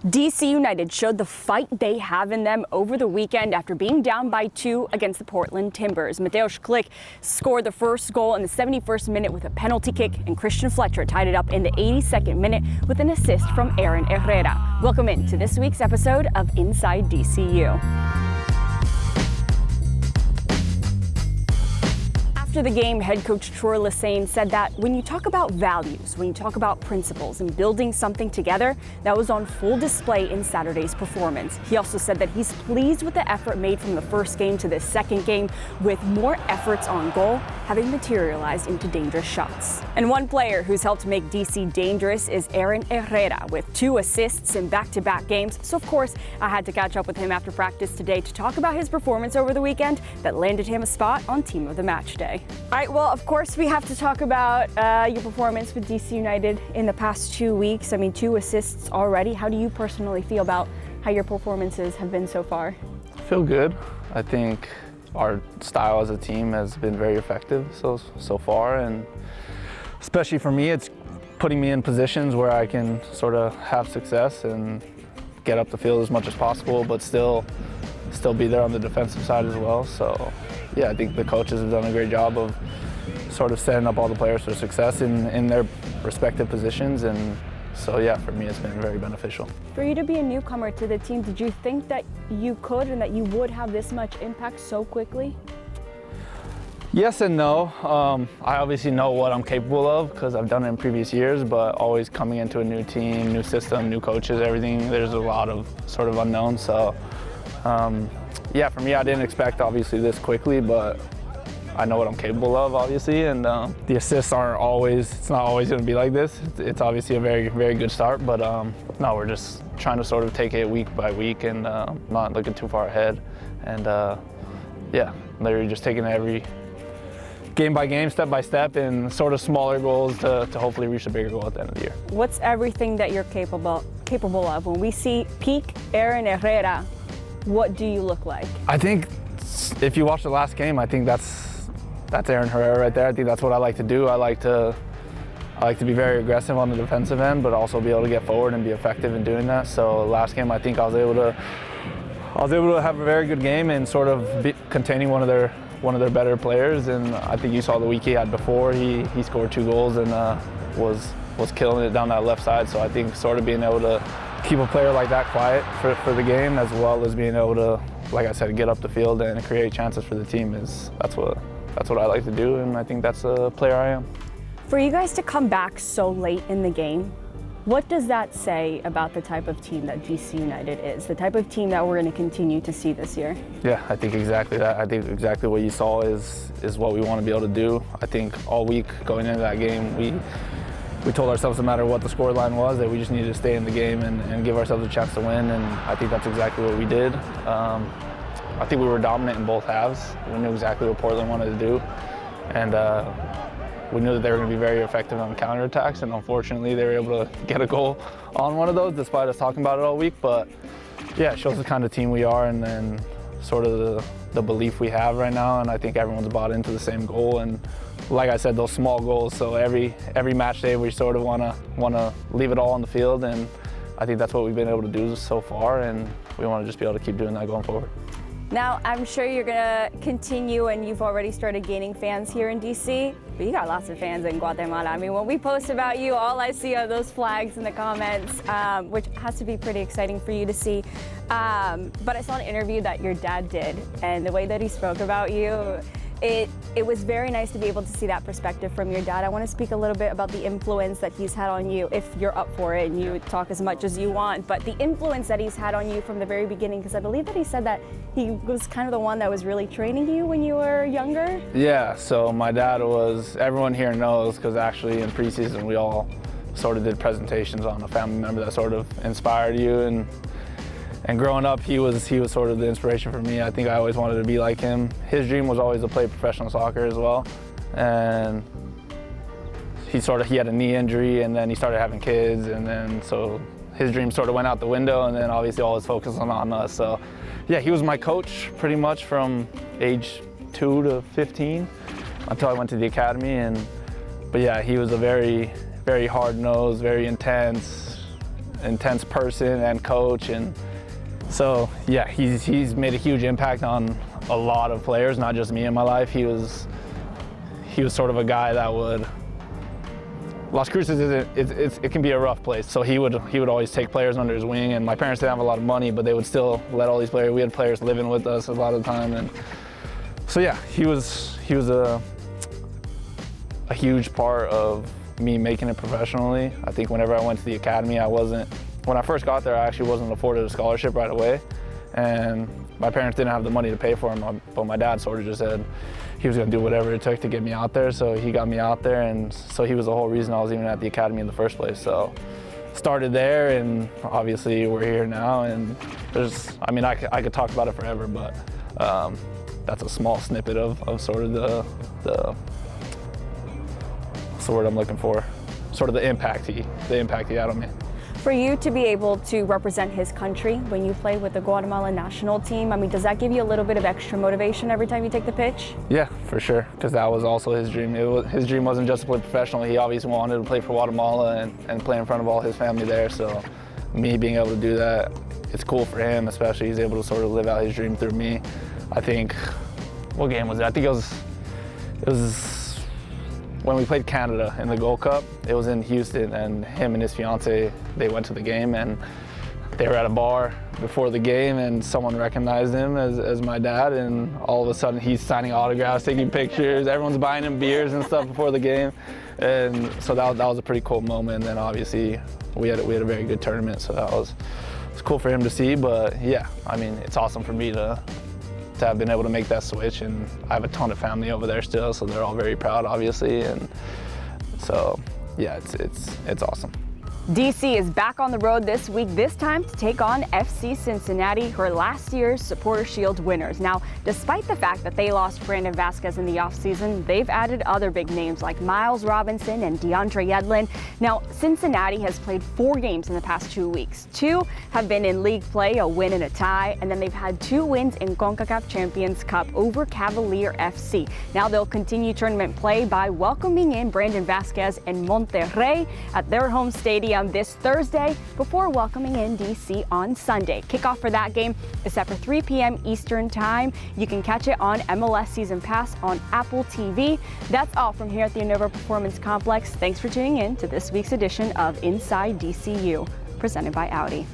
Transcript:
DC United showed the fight they have in them over the weekend after being down by 2 against the Portland Timbers. Mateusz Klich scored the first goal in the 71st minute with a penalty kick, and Christian Fletcher tied it up in the 82nd minute with an assist from Aaron Herrera. Welcome in to this week's episode of Inside DCU. After the game, head coach Troy Lesane said that when you talk about values, when you talk about principles and building something together, that was on full display in Saturday's performance. He also said that he's pleased with the effort made from the first game to the second game, with more efforts on goal having materialized into dangerous shots. And one player who's helped make DC dangerous is Aaron Herrera, with 2 assists in back-to-back games. So of course, I had to catch up with him after practice today to talk about his performance over the weekend that landed him a spot on Team of the Matchday. All right, well, of course, we have to talk about your performance with DC United in the past 2 weeks. I mean, 2 assists already. How do you personally feel about how your performances have been so far? I feel good. I think our style as a team has been very effective so far, and especially for me, it's putting me in positions where I can sort of have success and get up the field as much as possible, but still be there on the defensive side as well. So yeah, I think the coaches have done a great job of sort of setting up all the players for success in their respective positions, and so yeah, for me it's been very beneficial. For you to be a newcomer to the team, did you think that you could and that you would have this much impact so quickly? Yes and no. I obviously know what I'm capable of because I've done it in previous years, but always coming into a new team, new system, new coaches, everything, there's a lot of sort of unknowns. So yeah, for me, I didn't expect obviously this quickly, but I know what I'm capable of, obviously, and the assists it's not always going to be like this. It's obviously a very, very good start, but no, we're just trying to sort of take it week by week and not looking too far ahead. And yeah, literally just taking every game by game, step by step, and sort of smaller goals to hopefully reach a bigger goal at the end of the year. What's everything that you're capable of? When we see peak Aaron Herrera, what do you look like? I think if you watch the last game, I think that's Aaron Herrera right there. I think that's what I like to do. I like to be very aggressive on the defensive end, but also be able to get forward and be effective in doing that. So last game, I think I was able to have a very good game and sort of containing one of their better players. And I think you saw the week he had before. He scored 2 goals and was killing it down that left side. So I think sort of being able to keep a player like that quiet for the game, as well as being able to, like I said, get up the field and create chances for the team, that's what I like to do, and I think that's the player I am. For you guys to come back so late in the game, what does that say about the type of team that DC United is, the type of team that we're going to continue to see this year? Yeah, I think exactly that. I think exactly what you saw is what we want to be able to do. I think all week going into that game, we told ourselves no matter what the scoreline was that we just needed to stay in the game and give ourselves a chance to win, and I think that's exactly what we did. I think we were dominant in both halves. We knew exactly what Portland wanted to do, and we knew that they were going to be very effective on counterattacks, and unfortunately they were able to get a goal on one of those despite us talking about it all week. But yeah, it shows the kind of team we are and sort of the belief we have right now, and I think everyone's bought into the same goal. And like I said, those small goals, so every match day we sort of want to leave it all on the field, and I think that's what we've been able to do so far, and we want to just be able to keep doing that going forward. Now, I'm sure you're going to continue, and you've already started gaining fans here in DC, but you got lots of fans in Guatemala. I mean, when we post about you, all I see are those flags in the comments, which has to be pretty exciting for you to see. But I saw an interview that your dad did, and the way that he spoke about you, it was very nice to be able to see that perspective from your dad. I want to speak a little bit about the influence that he's had on you, if you're up for it and you talk as much as you want, but the influence that he's had on you from the very beginning, because I believe that he said that he was kind of the one that was really training you when you were younger. Yeah, so my dad everyone here knows, because actually in preseason we all sort of did presentations on a family member that sort of inspired you, and growing up, he was sort of the inspiration for me. I think I always wanted to be like him. His dream was always to play professional soccer as well. And he had a knee injury, and then he started having kids, and then so his dream sort of went out the window, and then obviously all his focus was on us. So yeah, he was my coach pretty much from age 2 to 15 until I went to the academy. But yeah, he was a very, very hard-nosed, very intense, intense person and coach, and so yeah, he's made a huge impact on a lot of players, not just me in my life. He was sort of a guy that would. Las Cruces it can be a rough place, so he would always take players under his wing. And my parents didn't have a lot of money, but they would still let all these players. We had players living with us a lot of the time, and so yeah, he was a huge part of me making it professionally. I think whenever I went to the academy, when I first got there, I actually wasn't afforded a scholarship right away, and my parents didn't have the money to pay for him, but my dad sort of just said he was going to do whatever it took to get me out there, so he got me out there, and so he was the whole reason I was even at the academy in the first place. So started there, and obviously we're here now, and I could talk about it forever, but that's a small snippet of sort of what's the word I'm looking for? Sort of the impact he had on me. For you to be able to represent his country when you play with the Guatemala national team, I mean, does that give you a little bit of extra motivation every time you take the pitch? Yeah, for sure, because that was also his dream. His dream wasn't just to play professional. He obviously wanted to play for Guatemala and play in front of all his family there. So me being able to do that, it's cool for him, especially he's able to sort of live out his dream through me. I think, what game was it? I think it was when we played Canada in the Gold Cup. It was in Houston, and him and his fiance, they went to the game, and they were at a bar before the game, and someone recognized him as my dad, and all of a sudden he's signing autographs, taking pictures, everyone's buying him beers and stuff before the game, and so that was a pretty cool moment. And then obviously we had a very good tournament, so it's cool for him to see. But yeah, I mean, it's awesome for me to have been able to make that switch, and I have a ton of family over there still, so they're all very proud, obviously, and so yeah, it's awesome. DC is back on the road this week, this time to take on FC Cincinnati, who are last year's Supporter Shield winners. Now, despite the fact that they lost Brandon Vasquez in the offseason, they've added other big names like Miles Robinson and DeAndre Yedlin. Now, Cincinnati has played 4 games in the past 2 weeks. 2 have been in league play, a win and a tie, and then they've had 2 wins in CONCACAF Champions Cup over Cavalier FC. Now they'll continue tournament play by welcoming in Brandon Vasquez and Monterrey at their home stadium this Thursday before welcoming in DC on Sunday. Kickoff for that game is set for 3 p.m. Eastern Time. You can catch it on MLS Season Pass on Apple TV. That's all from here at the Innova Performance Complex. Thanks for tuning in to this week's edition of Inside DCU, presented by Audi.